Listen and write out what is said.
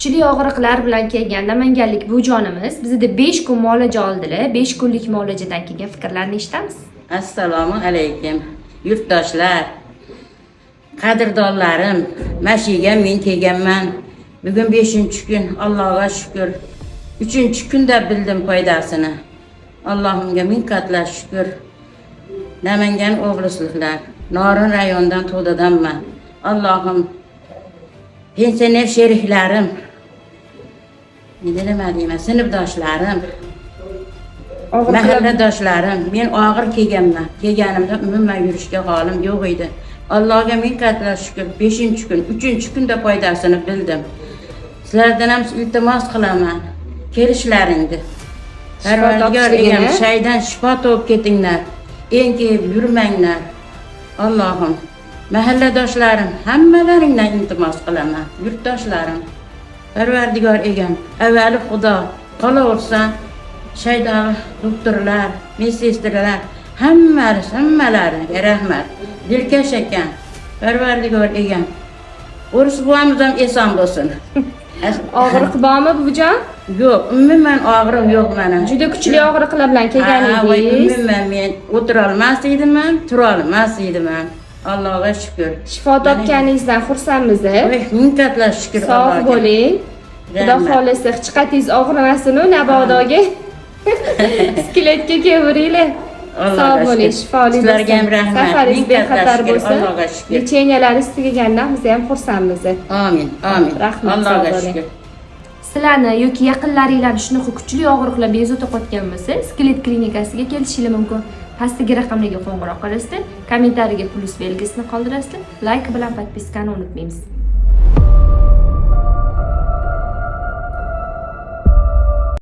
Kuchli og'riqlar bilan kelgan namanganlik bujonimiz bizda 5 kun muolaja oldilar. 5 kunlik muolajadan keyin fikrlarni eshitamiz. Assalomu alaykum yurtdoshlar, qadrdonlarim. Mashiga men kelganman. Bugun 5-kun, Allohga shukr. 3-kunda bildim foydasini. Allohimga ming qatla shukr. Namangan oblasliklar, Norin rayonidan To'dadanman. Allohim pensioner sheriklarim, nima deyman, sinfdoshlarim, mahalladoshlarim, men og'ir kelganman. Kelganimda umuman yurishga holim yo'q edi. Allohga ming qatla shukr. 5-kun, 3-kunda foydasini bildim. Sizlardan ham iltimos qilaman, kelishlaringni. Parvardigor egam, shaydan shifo topib ketinglar. Engib yurmanglar. Allohim, mahalladoshlarim, hammalaringdan iltimos qilaman. Yurtdoshlarim, Parvardigor egam, avvali Xudo, qolaversa shaydon doktorlar, medsestralar, hammalariga rahmat. Dilkash ekan, Parvardigor egam. O'ris buvamiz ham eson bo'lsin. Og'riq bormi bujon? Yo'q, umuman og'riq yo'q mana. Juda kuchli og'riqlar bilan kelganingiz. Umuman men o'tira olmas edim, tura olmas edim. Allohga shukr. Shifo topganingizdan xursandmiz. Ming qatla shukr. Sog' bo'ling. Xudo xolisa hech qatingiz og'rimasin-u nabodoga. Skeletga kelveringlar. Sog' bo'ling, shifoli bo'lsin. Sizlarga ham rahmat. Safaringiz bexatar bo'lsin. Allohga shukr. Lecheniyalar tugagandan biz ham xursandmiz. Amin, amin. Rahmat. Allohga shukr. Sizlarni yoki yaqinlaringlarni shunaqa kuchli og'riqlar bezovta qotgan bo'lsa, skelet klinikasiga kelishingiz mumkin. Pastdagi raqamlarga qo'ng'iroq qilasizlar, kommentariyaga plus belgisini qoldirasizlar, like bilan podpiskani unutmaymiz.